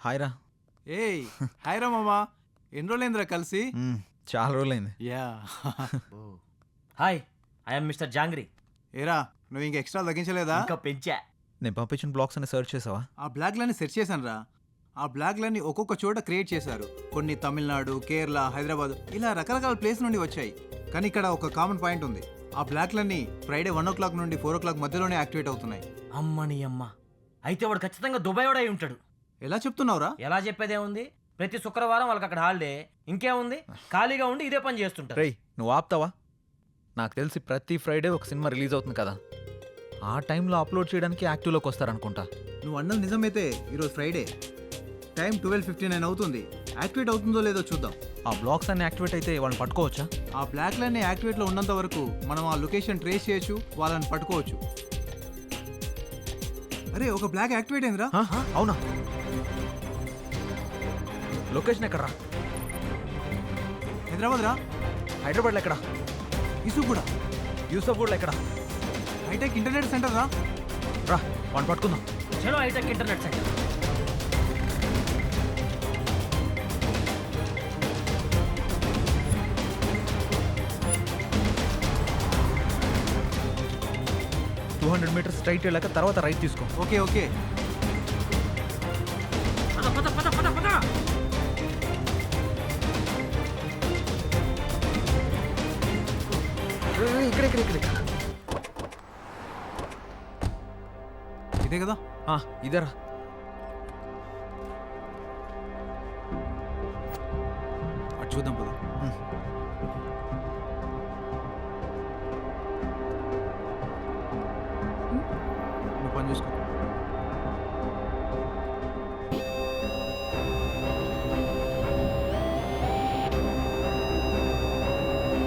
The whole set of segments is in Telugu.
హాయ్ రా. ఏయ్ హాయ్ రా మామా, ఎన్ని రోజులైందిరా కలిసి? చాలా రోజులైంది. Yeah. Hi, I'm mister jangri. ఏరా నువ్వు ఇంకా ఎక్స్ట్రా తగ్గించలేదా? ఇంకా పెంచా. నేను పంపించిన బ్లాగ్స్ అని సెర్చ్ చేసావా? ఆ బ్లాగ్లన్నీ సెర్చ్ చేశాను రా. ఆ బ్లాగ్లన్నీ ఒక్కొక్క చోట క్రియేట్ చేశారు. కొన్ని తమిళనాడు, కేరళ, హైదరాబాద్ ఇలా రకరకాల ప్లేస్ నుండి వచ్చాయి. కానీ ఇక్కడ ఒక కామన్ పాయింట్ ఉంది. ఆ బ్లాగ్లన్నీ ఫ్రైడే 1 o'clock నుండి 4 o'clock మధ్యలోనే యాక్టివేట్ అవుతున్నాయి. అమ్మని అమ్మ, అయితే వాడు ఖచ్చితంగా దుబాయ్ వాడు అయి ఉంటాడు. ఎలా చెప్తున్నావురా? ఎలా చెప్పేదే ఉంది, ప్రతి శుక్రవారం వాళ్ళకి అక్కడ హాలిడే. ఇంకేముంది, ఖాళీగా ఉండి ఇదే పని చేస్తుంటారు. రేయ్ నువ్వు ఆపుతావా? నాకు తెలిసి ప్రతి ఫ్రైడే ఒక సినిమా రిలీజ్ అవుతుంది కదా, ఆ టైంలో అప్లోడ్ చేయడానికి యాక్టివ్లోకి వస్తారనుకుంటా. నువ్వు అన్నది నిజమైతే ఈరోజు ఫ్రైడే టైం 12:59 అవుతుంది. యాక్టివేట్ అవుతుందో లేదో చూద్దాం. ఆ బ్లాగ్స్ అన్ని యాక్టివేట్ అయితే వాళ్ళని పట్టుకోవచ్చా? ఆ బ్లాక్లన్నీ యాక్టివేట్లో ఉన్నంత వరకు మనం ఆ లొకేషన్ ట్రేస్ చేయొచ్చు, వాళ్ళని పట్టుకోవచ్చు. అరే ఒక బ్లాక్ యాక్టివేట్ అయిందిరా. అవునా? లొకేషన్ ఎక్కడరా? హైదరాబాద్ రా. హైదరాబాద్లో ఎక్కడ? ఇసుగూడ. యూసఫ్గూడలో ఎక్కడ? హైటెక్ ఇంటర్నెట్ సెంటర్ రా. రా వాళ్ళని పట్టుకుందాం. చలో hitech internet centre. Metres straight వెళ్ళాక తర్వాత రైట్ తీసుకో. Okay okay. పద పద పద పద పద. ఇక్కడ ఇదే కదా? ఇదేరా. అటు చూద్దాం పద. నువ్వు పని చూసుకో.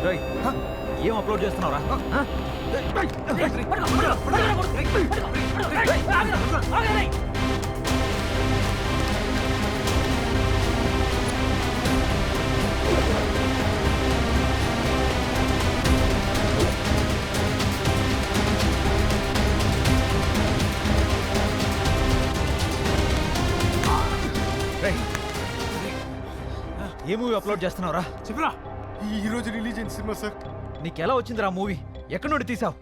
రేయ్, ఏం అప్లోడ్ చేస్తున్నావురా? ఏ మూవీ అప్లోడ్ చేస్తున్నావురా? చెప్పరా. ఈ రోజు రిలీజ్ అయిన సినిమా సార్. నీకెలా వచ్చిందిరా మూవీ? ఎక్కడి నుండి తీసావు?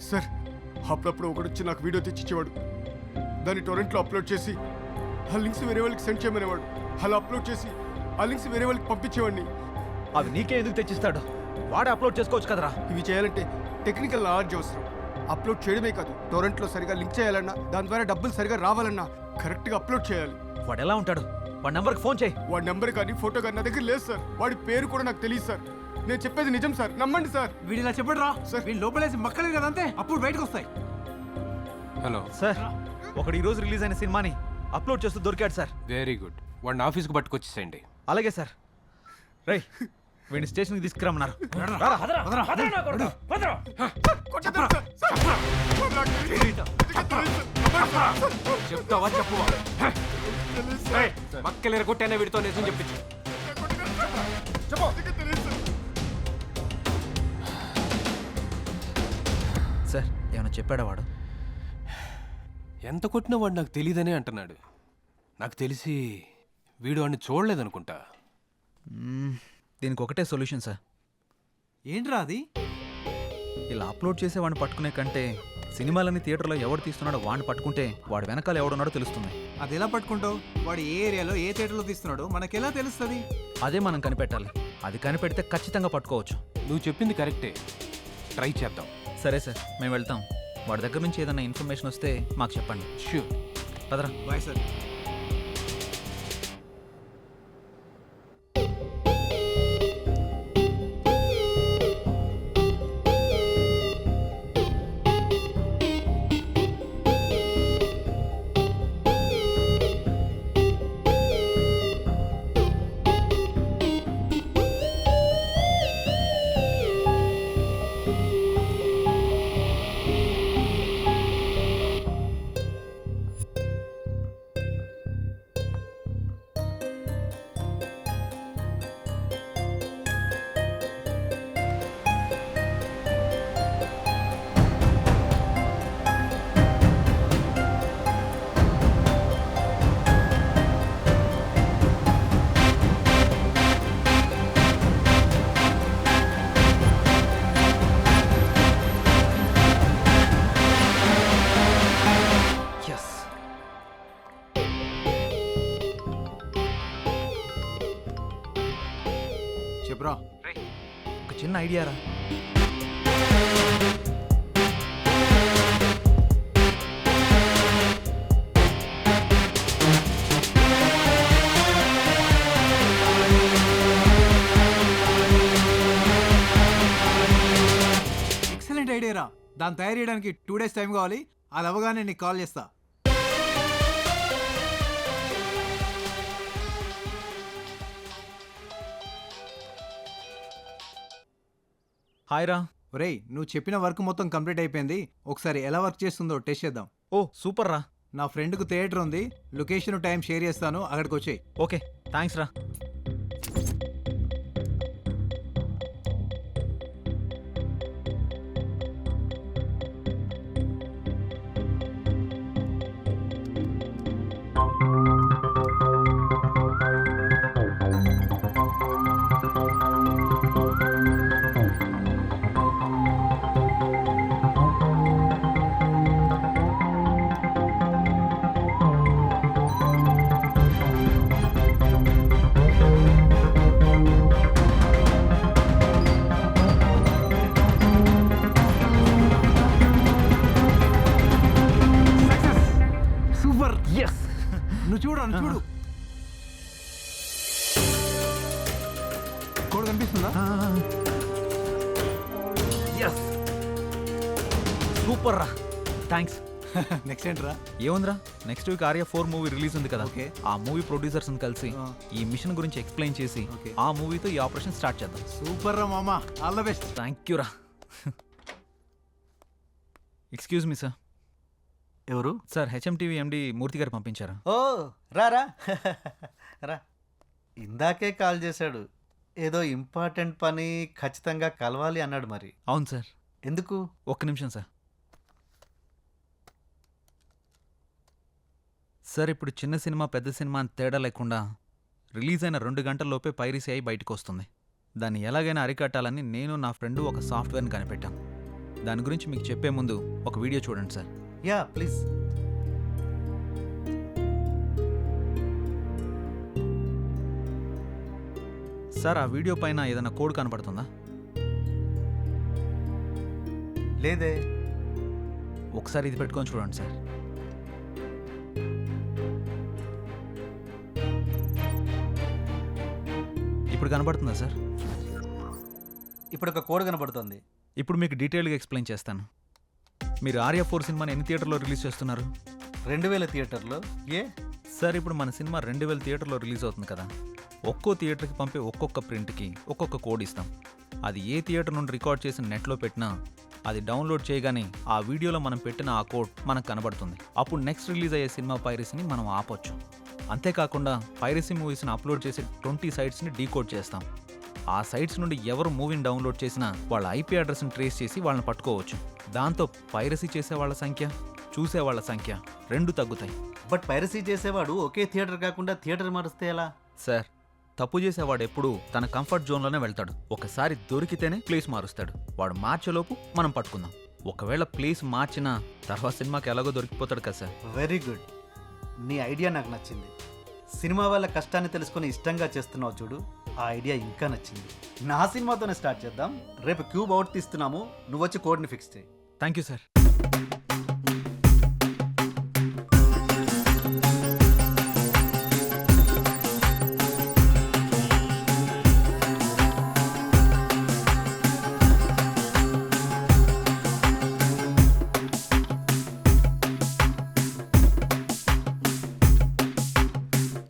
సార్ అప్పుడప్పుడు ఒకడొచ్చి నాకు వీడియో తెచ్చిచ్చేవాడు. దాన్ని టొరెంట్లో అప్లోడ్ చేసి ఆ లింక్స్ వేరే వాళ్ళకి సెండ్ చేయమనేవాడు. అలా అప్లోడ్ చేసి ఆ లింక్స్ వేరే వాళ్ళకి పంపించేవాడిని. అవి నీకే ఎందుకు తెచ్చిస్తాడు? వాడే అప్లోడ్ చేసుకోవచ్చు కదరా. ఇవి చేయాలంటే టెక్నికల్ నాలెడ్జ్ అవసరం. అప్లోడ్ చేయడమే కాదు, టొరెంట్లో సరిగా లింక్ చేయాలన్నా, దాని ద్వారా డబ్బులు సరిగా రావాలన్నా కరెక్ట్గా అప్లోడ్ చేయాలి. వాడు ఎలా ఉంటాడు? వాడి నెంబర్కి ఫోన్ చేయి. వాడి నెంబర్ కానీ ఫోటో కానీ నా దగ్గర లేదు సార్. వాడి పేరు కూడా నాకు తెలియదు సార్. నేను చెప్పేది నిజం సార్, నమ్మండి సార్. వీడు ఇలా చెప్పడు రా. సార్. వీళ్ళు లోపలేసి మక్కలేదు కదా అంతే, అప్పుడు బయటకు వస్తాయి. హలో సార్, ఒకడు ఈ రోజు రిలీజ్ అయిన సినిమాని అప్లోడ్ చేస్తూ దొరికాడు సార్. Very good. వాడిని ఆఫీస్కి పట్టుకొచ్చేసేయండి. అలాగే సార్. రేయ్ వీడిని స్టేషన్కి తీసుకురమ్మన్నారు. పదరా, పదరా నా కొడుకు, పదరా. కొట్టొద్దు సార్. సార్, నాకు తెలియదు. చెప్తావా చెప్పువా? మక్కలేరు కొట్టైనా వీడితో నిజం చెప్పించు. సార్ ఏమైనా చెప్పాడా వాడు? ఎంత కొట్టినా వాడు నాకు తెలియదనే అంటున్నాడు. నాకు తెలిసి వీడు వాడిని చూడలేదనుకుంటా. దీనికి ఒకటే సొల్యూషన్ సార్. ఏంట్రా అది? ఇలా అప్లోడ్ చేసే వాడిని పట్టుకునే కంటే సినిమాలని థియేటర్లో ఎవడు తీస్తున్నాడో వాడిని పట్టుకుంటే వాడు వెనకాల ఎవడున్నాడో తెలుస్తుంది. అది ఎలా పట్టుకుంటావు? వాడు ఏ ఏరియాలో ఏ థియేటర్లో తీస్తున్నాడో మనకెలా తెలుస్తుంది? అదే మనం కనిపెట్టాలి. అది కనిపెడితే ఖచ్చితంగా పట్టుకోవచ్చు. నువ్వు చెప్పింది కరెక్టే, ట్రై చేద్దాం. సరే సార్, మేము వెళ్తాం. వాడి దగ్గర నుంచి ఏదైనా ఇన్ఫర్మేషన్ వస్తే మాకు చెప్పండి. ష్యూర్. పదరా. Bye sir. చిన్న ఐడియా రా. ఎక్సలెంట్ ఐడియా రా. దాన్ని తయారు చేయడానికి 2 days టైం కావాలి. అది అవ్వగానే నీకు కాల్ చేస్తా. హాయ్ రా. ఒరేయ్, నువ్వు చెప్పిన వర్క్ మొత్తం కంప్లీట్ అయిపోయింది. ఒకసారి ఎలా వర్క్ చేస్తుందో టెస్ట్ చేద్దాం. ఓ సూపర్ రా. నా ఫ్రెండ్కు థియేటర్ ఉంది. లొకేషన్ టైం షేర్ చేస్తాను, అక్కడికి వచ్చేయి. ఓకే థ్యాంక్స్ రా. సూపర్. నువ్వు చూడు, నువ్వు చూడు. కోడ్ కనిపిస్తుందా? సూపర్ రా. థ్యాంక్స్. నెక్స్ట్ ఏంట్రా? ఏముందిరా, next week Arya 4 movie release ఉంది కదా. Okay. ఆ మూవీ ప్రొడ్యూసర్స్ కలిసి ఆ. ఈ మిషన్ గురించి ఎక్స్ప్లెయిన్ చేసి Okay. ఆ మూవీతో ఈ ఆపరేషన్ స్టార్ట్ చేద్దాం. సూపర్ రా మామా, all the best. Thank you రా. Excuse me sir. ఎవరు? సార్ హెచ్ఎంటీవీ ఎండి మూర్తి గారు పంపించారా? ఓ రారా రా. ఇందాకే కాల్ చేశాడు. ఏదో ఇంపార్టెంట్ పని, ఖచ్చితంగా కలవాలి అన్నాడు. మరి అవును సార్. ఎందుకు? ఒక్క నిమిషం సార్. సార్ ఇప్పుడు చిన్న సినిమా పెద్ద సినిమా అని తేడా లేకుండా రిలీజ్ అయిన 2 గంటల్లోపే పైరసీ అయి బయటకు వస్తుంది. దాన్ని ఎలాగైనా అరికట్టాలని నేను నా ఫ్రెండ్ ఒక సాఫ్ట్వేర్ని కనిపెట్టాం. దాని గురించి మీకు చెప్పే ముందు ఒక వీడియో చూడండి సార్. Yeah please. సార్ ఆ వీడియో పైన ఏదైనా కోడ్ కనపడుతుందా? లేదే. ఒకసారి ఇది పెట్టుకొని చూడండి సార్. ఇప్పుడు కనపడుతుందా సార్? ఇప్పుడు ఒక కోడ్ కనబడుతుంది. ఇప్పుడు మీకు డీటెయిల్గా ఎక్స్ప్లెయిన్ చేస్తాను. మీరు ఆర్య 4 సినిమాని ఎన్ని థియేటర్లో రిలీజ్ చేస్తున్నారు? 2000 థియేటర్లో. ఏ సార్ ఇప్పుడు మన సినిమా 2000 థియేటర్లో రిలీజ్ అవుతుంది కదా. ఒక్కో థియేటర్కి పంపే ఒక్కొక్క ప్రింట్కి ఒక్కొక్క కోడ్ ఇస్తాం. అది ఏ థియేటర్ నుండి రికార్డ్ చేసి నెట్లో పెట్టినా అది డౌన్లోడ్ చేయగానే ఆ వీడియోలో మనం పెట్టిన ఆ కోడ్ మనకు కనబడుతుంది. అప్పుడు నెక్స్ట్ రిలీజ్ అయ్యే సినిమా పైరసీని మనం ఆపొచ్చు. అంతేకాకుండా పైరసీ మూవీస్ని అప్లోడ్ చేసే 20 సైట్స్ని డీకోడ్ చేస్తాం. ఆ సైట్స్ నుండి ఎవరు మూవీని డౌన్లోడ్ చేసినా వాళ్ళ ఐపీ అడ్రస్ని ట్రేస్ చేసి వాళ్ళని పట్టుకోవచ్చు. దాంతో పైరసీ చేసే వాళ్ళ సంఖ్య, చూసేవాళ్ల సంఖ్య 2 తగ్గుతాయి. బట్ పైరసీ చేసేవాడు ఒకే థియేటర్ కాకుండా థియేటర్ మారుస్తే ఎలా? సార్ తప్పు చేసేవాడు ఎప్పుడూ తన కంఫర్ట్ జోన్లోనే వెళ్తాడు. ఒకసారి దొరికితేనే ప్లేస్ మారుస్తాడు. వాడు మార్చేలోపు మనం పట్టుకుందాం. ఒకవేళ ప్లేస్ మార్చినా తర్వాత సినిమాకి ఎలాగో దొరికిపోతాడు కదా సార్. Very good. నీ ఐడియా నాకు నచ్చింది. సినిమా వాళ్ళ కష్టాన్ని తెలుసుకొని ఇష్టంగా చేస్తున్నావు చూడు, ఆ ఐడియా ఇంకా నచ్చింది. నా సినిమాతోనే స్టార్ట్ చేద్దాం. రేపు క్యూబ్ అవుట్ తీస్తున్నాము, నువ్వు వచ్చి కోడ్ని ఫిక్స్ చేయి. Thank you sir.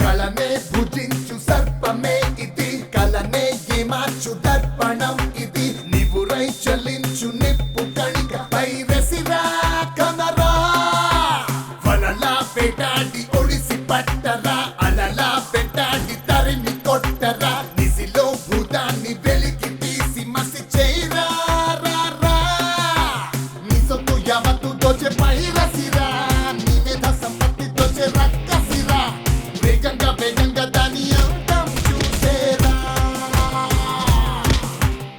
కలనే భుజించు సర్పమే ఇది, కలనే మార్చు దర్పణం ఇది, నివురై చలించు నిప్పు కణిక పైరసిరా కనరా, వలలా వేటాడి ఒడిసి పట్టరా, అలలా వేటాడి తరిమి కొట్టరా, నిసిలో భూతాన్ని వెలికి తీసి మసి చేయరా రా రా, నీ సొత్తు యావత్తు దోచే పైరసిరా, నీ మేధ సంపత్తి దోచే రక్కసిరా, వేగంగా వేగంగా దాని అంతం చూసేరా.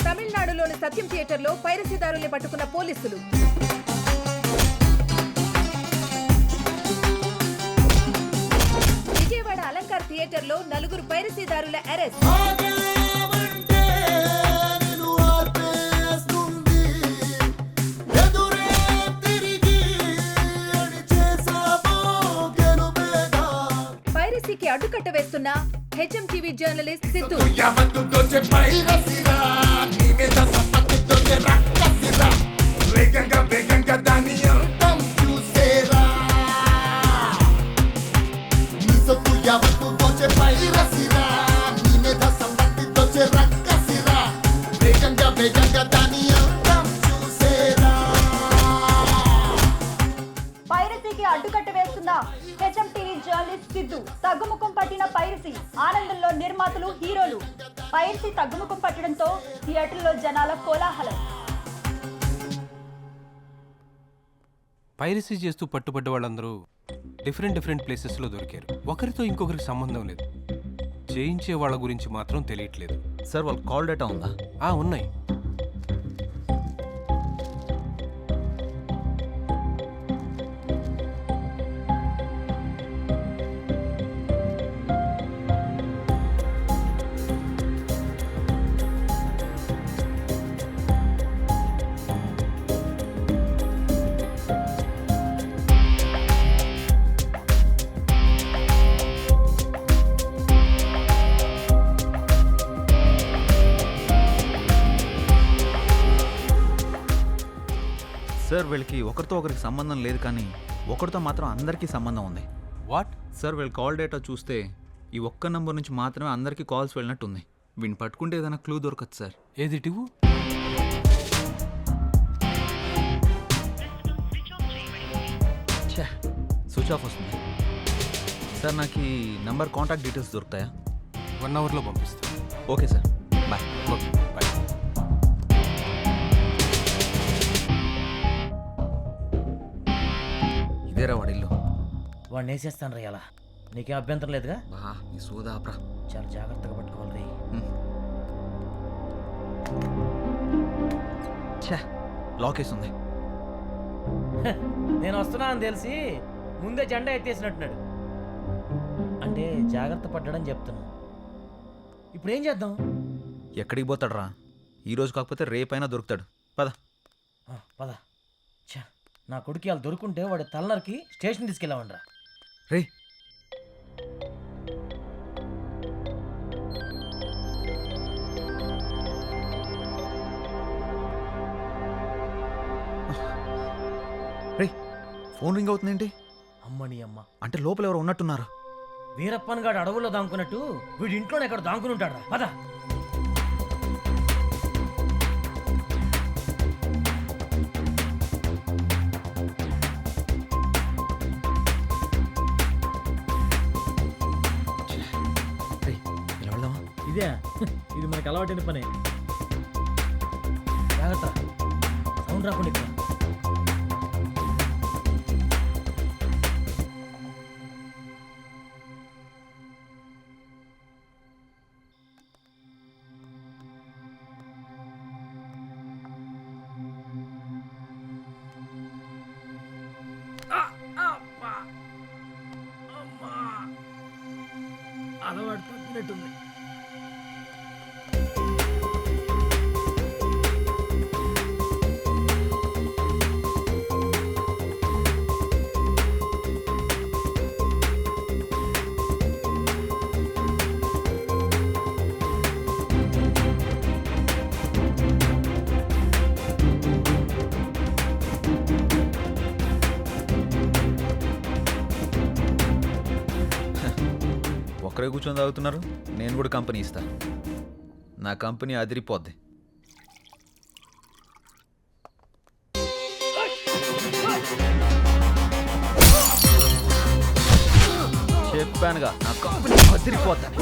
తమిళనాడులోని సత్యం థియేటర్లో పైరసీదారుల్ని పట్టుకున్న పోలీసులు. విజయవాడ అలంకార్ థియేటర్లో 4 పైరసీదారుల అరెస్ట్. ఆగావంటే నిన్ను అడ్డుకట్ట వేస్తున్న హెచ్ఎంటీవీ జర్నలిస్ట్ సిద్ధు. యావత్తు దోచే పైరసిరా నీ మీద సంపత్తి దోచే రక్కసిరా వేగంగా దాని అంతం చూసేరా నీ సొత్తు యావత్తు దోచే పైరసిరా నీ మీద సంపత్తి దోచే రక్కసిరా వేగంగా దాని అంతం చూసేరా. పైరసీకి అడ్డుకట్ట వేస్తున్న హెచ్ఎంటీవీ జర్నలిస్ట్ సిద్ధు. తగ్గుముఖం పట్టిన పైరసీ, ఆనందంలో నిర్మాతలు, హీరోలు. పైరసీ తగ్గుముఖం పట్టడంతో థియేటర్లో జనాల కోలాహలం. పైరసీ చేస్తూ పట్టుబడ్డ వాళ్ళందరూ డిఫరెంట్ ప్లేసెస్లో దొరికారు. ఒకరితో ఇంకొకరికి సంబంధం లేదు. చేయించే వాళ్ళ గురించి మాత్రం తెలియట్లేదు. సార్ వాళ్ళ కాల్ డేటా ఉందా? ఉన్నాయి. సార్ వీళ్ళకి ఒకరితో ఒకరికి సంబంధం లేదు, కానీ ఒకరితో మాత్రం అందరికీ సంబంధం ఉంది. వాట్? సార్ వీళ్ళ కాల్ డేటా చూస్తే ఈ ఒక్క నంబర్ నుంచి మాత్రమే అందరికీ కాల్స్ వెళ్ళినట్టుంది. వీడిని పట్టుకుంటే ఏదైనా క్లూ దొరకదు సార్. ఏది టివు? స్విచ్ ఆఫ్ వస్తుంది. సార్ నాకు ఈ నంబర్ కాంటాక్ట్ డీటెయిల్స్ దొరుకుతాయా? 1 అవర్లో పంపిస్తాను. Okay sir, bye. Okay, bye. ఇదేరా వాడి ఇల్లు. వాడిని వేసేస్తాను రా ఇలా. నీకేం అభ్యంతరం లేదుగా? బా ఈ సోదాప్రా. చాలా జాగ్రత్తగా పట్టుకోవాలి రే. లాక్ వేసి ఉంది. నేను వస్తున్నా అని తెలిసి ముందే జెండా ఎత్తేసినట్టున్నాడు. అంటే జాగ్రత్త పడ్డాడని చెప్తున్నా. ఇప్పుడు ఏం చేద్దాం? ఎక్కడికి పోతాడు రా? ఈరోజు కాకపోతే రేపైనా దొరుకుతాడు. పద. పద. ఛా, నా కొడుకు వాళ్ళు దొరుకుంటే వాడి తలనరికి స్టేషన్ తీసుకెళ్ళామండ్రా. రే రే ఫోన్ రింగ్ అవుతుందేంటి? అమ్మని అమ్మ. అంటే లోపల ఎవరు ఉన్నట్టున్నారు. వీరప్పన్ గాడు అడవుల్లో దాంకున్నట్టు వీడి ఇంట్లోనే ఎక్కడ దాంకుని ఉంటాడు. పద. ఇలా వెళ్దామా? ఇదే ఇది మనకు అలవాటైన పనే. జాగ్రత్త, సౌండ్ రాకుండా ఇక్కడ. అలవాటు తప్పినట్టుంది. ఒక్కరే కూర్చొని తాగుతున్నారు. నేను కూడా కంపెనీ ఇస్తా. నా కంపెనీ అదిరిపోద్ది. చెప్పానుగా నా కంపెనీ అదిరిపోద్దని.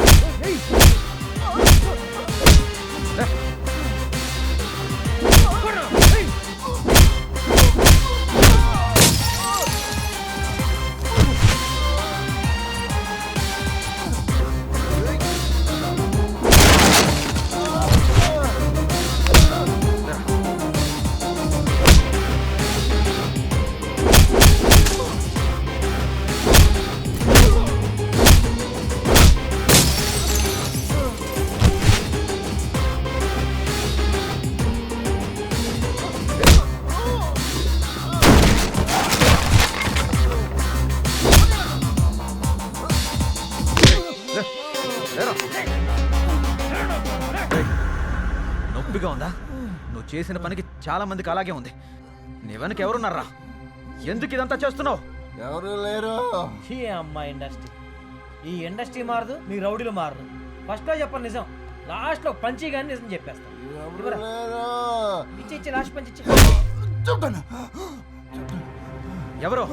సిగ్గుగా ఉందా? నువ్వు చేసిన పనికి చాలా మందికి అలాగే ఉంది. నీ వెనక ఎవరున్నారా? ఎందుకు ఇదంతా చేస్తున్నావు? ఎవరు లేరు. ఈ అమ్మ ఇండస్ట్రీ, ఈ ఇండస్ట్రీ మారదు, మీ రౌడీలు మారదు. ఫస్ట్లో చెప్పను నిజం, లాస్ట్లో పంచి కానీ నిజం చెప్పేస్తాను. ఎవరు లేరు. ఇచ్చి లాస్ట్ పంచి ఇచ్చి. చూడను. ఎవరో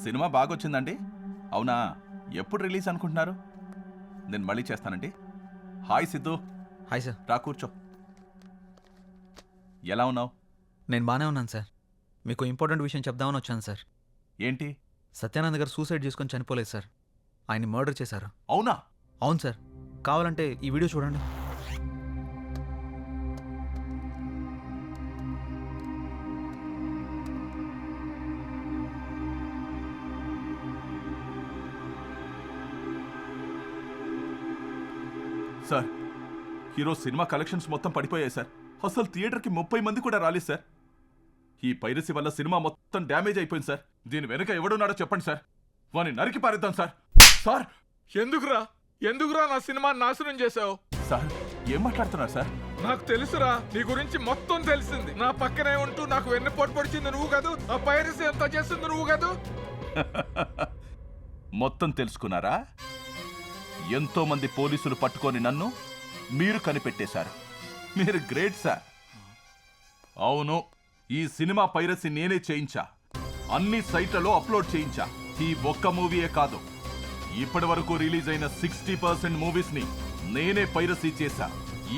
సినిమా బాగొచ్చిందండి. అవునా, ఎప్పుడు రిలీజ్ అనుకుంటున్నారు? నేను మళ్ళీ చేస్తానండి. హాయ్ సిద్ధు. Hi sir. రా కూర్చో. ఎలా ఉన్నావు? నేను బాగానే ఉన్నాను సార్. మీకు ఇంపార్టెంట్ విషయం చెప్దామని వచ్చాను సార్. ఏంటి? సత్యానంద్ గారు సూసైడ్ చేసుకొని చనిపోలేదు సార్, ఆయన్ని మర్డర్ చేశారు. అవునా? అవును సార్. కావాలంటే ఈ వీడియో చూడండి. సార్, ఈరోజు సినిమా కలెక్షన్స్ మొత్తం పడిపోయాయి సార్. అసలు థియేటర్కి 30 మంది కూడా రాలేదు సార్. ఈ పైరసీ వల్ల సినిమా మొత్తం డ్యామేజ్ అయిపోయింది సార్. దీని వెనుక ఎవడున్నాడో చెప్పండి సార్. వాని నరికి పారేద్దాం సార్. సార్, ఎందుకురా నా సినిమా నాశనం చేశావు? సార్ ఏం మాట్లాడుతున్నారు సార్? నాకు తెలుసురా, నీ గురించి మొత్తం తెలిసింది. నా పక్కనే ఉంటూ నాకు వెన్నుపోటు పొడిచింది నువ్వు కాదు, ఆ పైరసీ ఎంత చేసింది నువ్వు కాదు. మొత్తం తెలుసుకున్నారా? ఎంతో మంది పోలీసులు పట్టుకొని నన్ను మీరు కనిపెట్టేశారు. మీరు గ్రేట్ సార్. అవును, ఈ సినిమా పైరసీ నేనే చేయించా. అన్ని సైట్లలో అప్లోడ్ చేయించా. ఈ ఒక్క మూవీయే కాదు, ఇప్పటి వరకు రిలీజ్ అయిన 60% మూవీస్ ని నేనే పైరసీ చేశా.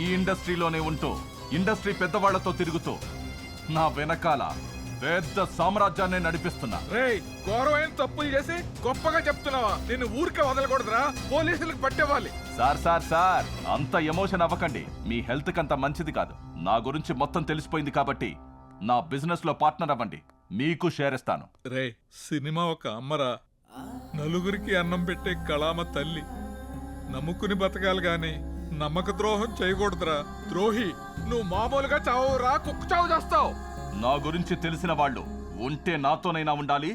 ఈ ఇండస్ట్రీలోనే ఉంటూ ఇండస్ట్రీ పెద్దవాళ్లతో తిరుగుతూ నా వెనకాల పెద్ద సామ్రాజ్యాన్ని నడిపిస్తున్నా. రేయ్, ఘోరమైన తప్పులు చేసి గొప్పగా చెప్తున్నావా? నిన్ను ఊరికే వదలకూడదురా, పోలీసులకు పట్టేవాలి. సార్ సార్ సార్ అంత ఎమోషన్ అవ్వకండి. మీ హెల్త్ కంత మంచిది కాదు. నా గురించి మొత్తం తెలిసిపోయింది కాబట్టి నా బిజినెస్ లో పార్ట్నర్ అవ్వండి, మీకు షేర్ ఇస్తాను. రే, సినిమా ఒక అమ్మరా, నలుగురికి అన్నం పెట్టే కళామ తల్లి. నమ్ముకుని బతకాలి గాని నమ్మక ద్రోహం చేయకూడదురా. ద్రోహి, నువ్వు మామూలుగా చావురా, కుక్క చావు చేస్తావు. నా గురించి తెలిసిన వాళ్ళు ఉంటే నాతోనైనా ఉండాలి,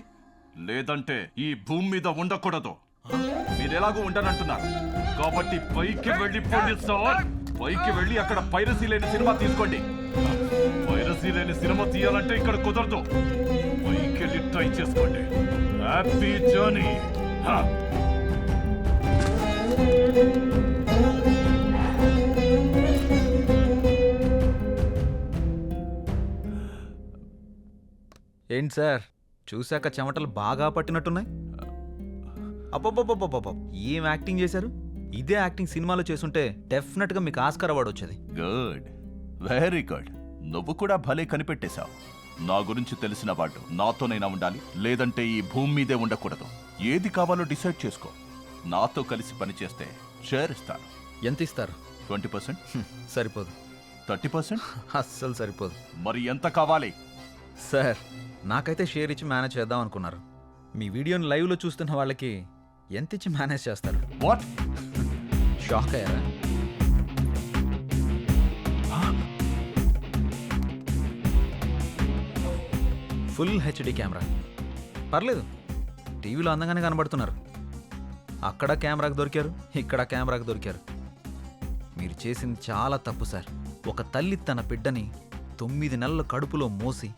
లేదంటే ఈ భూమి మీద ఉండకూడదు. మీరెలాగూ ఉండనంటున్నారు కాబట్టి పైకి వెళ్ళి పైకి వెళ్ళి అక్కడ పైరసీ లేని సినిమా తీసుకోండి. పైరసీ లేని సినిమా తీయాలంటే ఇక్కడ కుదరదు. పైకి వెళ్ళి ట్రై చేసుకోండి. Happy journey. ఏంటి సార్, చూశాక చెమటలు బాగా పట్టినట్టున్నాయి. అబ్బబ్బబ్బబ్బబ్బ, ఏం యాక్టింగ్ చేశారు! ఇదే యాక్టింగ్ సినిమాలో చేసుంటే డెఫినెట్గా మీకు ఆస్కార్ అవార్డు వచ్చేది. Good, very good. నువ్వు కూడా భలే కనిపెట్టేశావు. నా గురించి తెలిసిన వాళ్ళు నాతోనైనా ఉండాలి, లేదంటే ఈ భూమి మీదే ఉండకూడదు. ఏది కావాలో డిసైడ్ చేసుకో. నాతో కలిసి పనిచేస్తే షేర్ ఇస్తాను. ఎంత ఇస్తారు? 20%. సరిపోదు. 30%? అస్సలు సరిపోదు. మరి ఎంత కావాలి? సార్, నాకైతే షేర్ ఇచ్చి మేనేజ్ చేద్దాం అనుకున్నారు. మీ వీడియోని లైవ్లో చూస్తున్న వాళ్ళకి ఎంత ఇచ్చి మేనేజ్ చేస్తారు? వాట్? షాక్ అయ్యారా? ఫుల్ హెచ్డి కెమెరా, పర్లేదు. టీవీలో అందంగానే కనబడుతున్నారు. అక్కడ కెమెరాకు దొరికారు, ఇక్కడ కెమెరాకు దొరికారు. మీరు చేసింది చాలా తప్పు సార్. ఒక తల్లి తన బిడ్డని 9 నెలల కడుపులో మోసి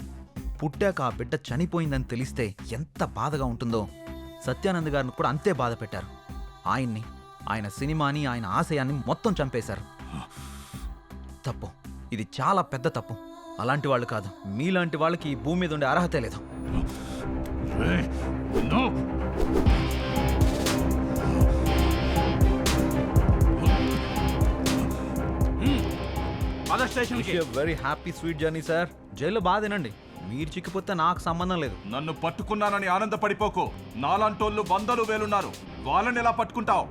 పుట్టాక ఆ బిడ్డ చనిపోయిందని తెలిస్తే ఎంత బాధగా ఉంటుందో సత్యానంద్ గారిని కూడా అంతే బాధ పెట్టారు. ఆయన్ని, ఆయన సినిమాని, ఆయన ఆశయాన్ని మొత్తం చంపేశారు. తప్పు, ఇది చాలా పెద్ద తప్పు. అలాంటి వాళ్ళు కాదు, మీలాంటి వాళ్ళకి ఈ భూమి మీద ఉండే అర్హతే లేదు. Very happy sweet journey sir. జైల్లో బాధ తినండి, మీరు చిక్కిపోతే నాకు సంబంధం లేదు. నన్ను పట్టుకున్నానని ఆనందపడిపోకు. నాలాంటోళ్ళు 100 వేలున్నారు, వాళ్ళని ఎలా పట్టుకుంటావు?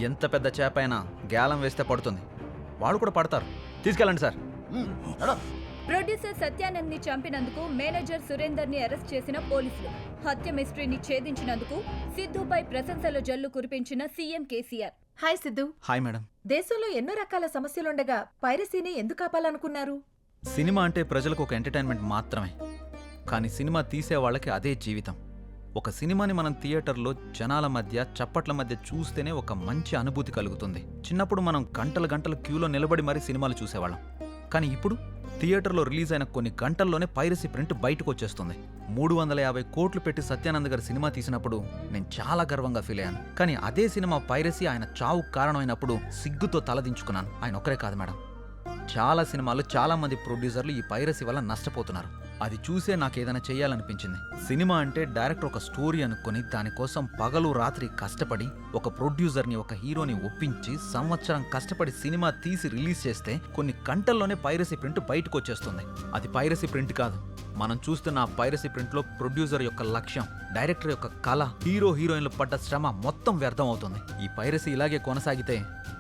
ఎంత పెద్ద చేప అయినా గ్యాలం వేస్తే పడుతుంది, వాళ్ళు కూడా పడతారు. తీసుకెళ్ళండి సార్. ప్రొడ్యూసర్ సత్యానంద్ ని చంపినందుకు మేనేజర్ సురేందర్ ని అరెస్ట్ చేసిన పోలీసులు. హత్య మిస్టరీని ఛేదించినందుకు సిద్ధుపై ప్రశంసల జల్లు కురిపించిన CM KCR. Hi Siddhu. Hi madam. దేశంలో ఎన్నో రకాల సమస్యలుండగా పైరసీని ఎందుకు ఆపాలనుకున్నారు? సినిమా అంటే ప్రజలకు ఒక ఎంటర్టైన్మెంట్ మాత్రమే, కానీ సినిమా తీసే వాళ్ళకి అదే జీవితం. ఒక సినిమాని మనం థియేటర్లో జనాల మధ్య చప్పట్ల మధ్య చూస్తేనే ఒక మంచి అనుభూతి కలుగుతుంది. చిన్నప్పుడు మనం గంటల గంటల క్యూలో నిలబడి మరీ సినిమాలు చూసేవాళ్ళం. కానీ ఇప్పుడు థియేటర్లో రిలీజ్ అయిన కొన్ని గంటల్లోనే పైరసీ ప్రింట్ బయటకు వచ్చేస్తుంది. 350 కోట్లు పెట్టి సత్యానంద్ గారి సినిమా తీసినప్పుడు నేను చాలా గర్వంగా ఫీల్ అయ్యాను. కానీ అదే సినిమా పైరసీ ఆయన చావుకు కారణమైనప్పుడు సిగ్గుతో తలదించుకున్నాను. ఆయన ఒక్కరే కాదు మేడం, చాలా సినిమాలు చాలా మంది ప్రొడ్యూసర్లు ఈ పైరసీ వల్ల నష్టపోతున్నారు. అది చూసే నాకు ఏదైనా చేయాలనిపించింది. సినిమా అంటే డైరెక్టర్ ఒక స్టోరీ అనుకుని దానికోసం పగలు రాత్రి కష్టపడి ఒక ప్రొడ్యూసర్ని ఒక హీరోని ఒప్పించి సంవత్సరం కష్టపడి సినిమా తీసి రిలీజ్ చేస్తే కొన్ని గంటల్లోనే పైరసీ ప్రింట్ బయటకు వచ్చేస్తుంది. అది పైరసీ ప్రింట్ కాదు. మనం చూస్తున్న ఆ పైరసీ ప్రింట్లో ప్రొడ్యూసర్ యొక్క లక్ష్యం, డైరెక్టర్ యొక్క కళ, హీరో హీరోయిన్లు పడ్డ శ్రమ మొత్తం వ్యర్థం అవుతుంది. ఈ పైరసీ ఇలాగే కొనసాగితే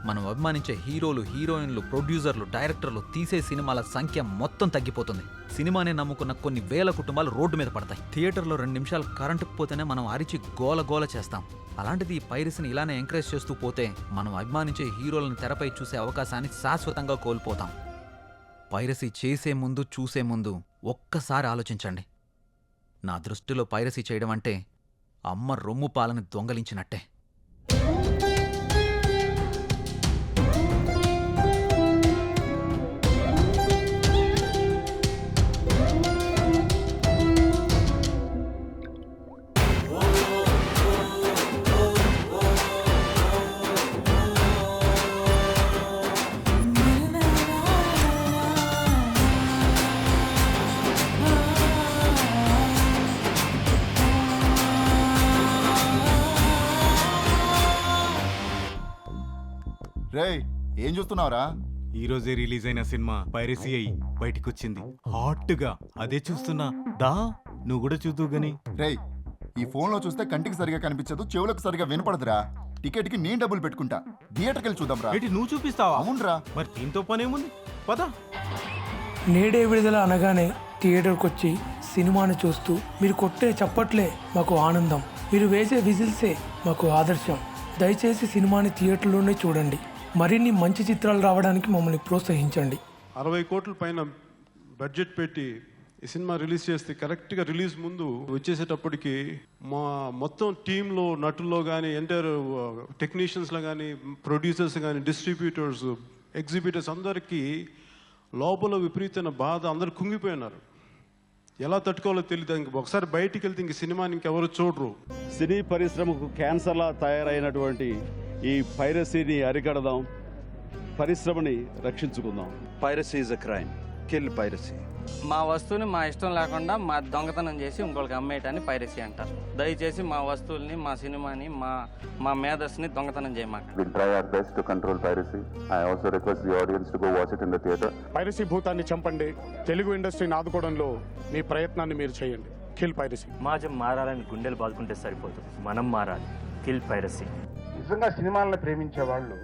మనం అభిమానించే హీరోలు, హీరోయిన్లు, ప్రొడ్యూసర్లు, డైరెక్టర్లు తీసే సినిమాల సంఖ్య మొత్తం తగ్గిపోతుంది. సినిమానే నమ్ముకున్న కొన్ని వేల కుటుంబాలు రోడ్డు మీద పడతాయి. థియేటర్లో 2 నిమిషాలు కరెంటు పోతేనే మనం అరిచి గోల గోల చేస్తాం. అలాంటిది ఈ పైరసీని ఇలానే ఎంకరేజ్ చేస్తూ పోతే మనం అభిమానించే హీరోలను తెరపై చూసే అవకాశాన్ని శాశ్వతంగా కోల్పోతాం. పైరసీ చేసే ముందు చూసే ముందు ఒక్కసారి ఆలోచించండి. నా దృష్టిలో పైరసీ చేయడం అంటే అమ్మ రొమ్ము పాలని దొంగలించినట్టే. రేయ్, ఏం చూస్తున్నావురా? ఈ రోజే రిలీజ్ అయిన సినిమా పైరసీ అయ్యి బయటికొచ్చింది హాట్గా. అదే చూస్తున్నా. దా నువ్వు కూడా చూద్దువు గని. రేయ్, ఈ ఫోన్లో చూస్తే కంటికి సరిగా కనిపించదు, చెవులకు సరిగా వినపడదురా. టికెట్కి నేను డబ్బులు పెట్టుకుంటా, థియేటర్కి వెళ్ళి చూద్దాం రా. ఏంటి నువ్వు చూపిస్తావా? అవునరా. మరి దీంతో పనేముంది, పద. నేడే విడుదల అనగానే థియేటర్కి వచ్చి సినిమాని చూస్తూ మీరు కొట్టే చప్పట్లే మాకు ఆనందం, మీరు వేసే విజిల్సే మాకు ఆదర్శం. దయచేసి సినిమాని థియేటర్లోనే చూడండి. మరిన్ని మంచి చిత్రాలు రావడానికి మమ్మల్ని ప్రోత్సహించండి. 60 కోట్ల పైన బడ్జెట్ పెట్టి ఈ సినిమా రిలీజ్ చేస్తే కరెక్ట్గా రిలీజ్ ముందు వచ్చేసేటప్పటికి మా మొత్తం టీంలో, నటుల్లో కానీ, ఎంటైర్ టెక్నీషియన్స్లో కానీ, ప్రొడ్యూసర్స్ కానీ, డిస్ట్రిబ్యూటర్స్, ఎగ్జిబిటర్స్ అందరికీ లోపల విపరీతమైన బాధ. అందరు కుంగిపోయినారు. ఎలా తట్టుకోవాలో తెలియదు. ఇంక ఒకసారి బయటికి వెళ్తే ఇంక సినిమాని ఇంకెవరు చూడరు. సినీ పరిశ్రమకు క్యాన్సర్లా తయారైనటువంటి ఈ పైరసీని అరికడదాం, పరిశ్రమని రక్షించుకుందాం. Piracy is a crime, kill piracy. మా వస్తువుని మా ఇష్టం లేకుండా మా దొంగతనం చేసి ఇంకొకరికి అమ్మేయటాన్ని పైరసీ అంటారు. దయచేసి మా వస్తువుల్ని, మా సినిమాని, మా మేధస్సుని దొంగతనం చేయమాకండి. We'll try our best to control piracy. I also request the audience to go watch it in the theater. Piracy భూతాన్ని చంపండి. తెలుగు ఇండస్ట్రీని ఆదుకోవడంలో మీ ప్రయత్నాన్ని మీరు చేయండి. Kill piracy. సమాజం మారాలని గుండెలు బాదుకుంటే సరిపోతుంది, మనం మారాలి. Kill piracy. నిజంగా సినిమాలను ప్రేమించే వాళ్ళు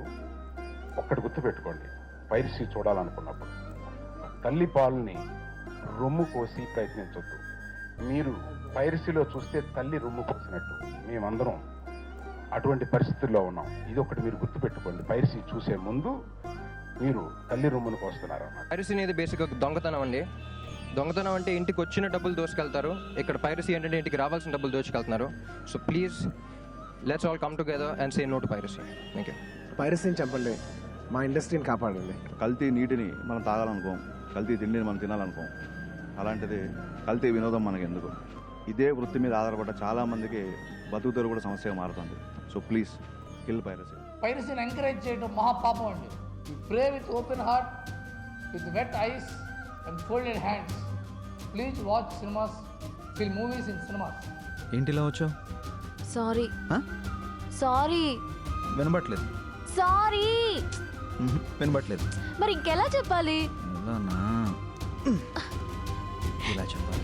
ఒక్కటి గుర్తుపెట్టుకోండి. పైరసీ చూడాలనుకున్నప్పుడు తల్లి పాలని రొమ్ము కోసి ప్రయత్నించొద్దు. మీరు పైరసీలో చూస్తే తల్లి రొమ్ము కోసినట్టు. మేమందరం అటువంటి పరిస్థితుల్లో ఉన్నాం. ఇది ఒకటి మీరు గుర్తుపెట్టుకోండి. పైరసీ చూసే ముందు మీరు తల్లి రొమ్మును కోస్తున్నారు అన్నమాట. పైరసీ అనేది బేసిక్గా దొంగతనం అండి. దొంగతనం అంటే ఇంటికి వచ్చిన డబ్బులు దోచుకెళ్తారు. ఇక్కడ పైరసీ ఏంటంటే ఇంటికి రావాల్సిన డబ్బులు దోచుకెళ్తున్నారు. So please let's all come together and say no to piracy. Thank you. పైరసీని చంపండి, మా ఇండస్ట్రీని కాపాడండి. కల్తీ నీటిని మనం తాగాలనుకోం, కల్తీ తిండిని మనం తినాలనుకోం. అలాంటిది కల్తీ వినోదం మనకి ఎందుకు? ఇదే వృత్తి మీద ఆధారపడ్డ చాలామందికి బతుకుతారు కూడా సమస్యగా మారుతుంది. So please kill piracy. పైరసీని ఎంకరేజ్ చేయడం మహాపాపం అండి. Pray with open heart, with wet eyes and folded hands. Please watch cinemas, fill movies in cinemas. ఏంటిలా వచ్చావు? సారీ సారీ వినబట్లేదు. సారీ వినబట్లేదు. మరి ఇంకెలా చెప్పాలి? ఇలానా? ఇలా చెప్పాలి.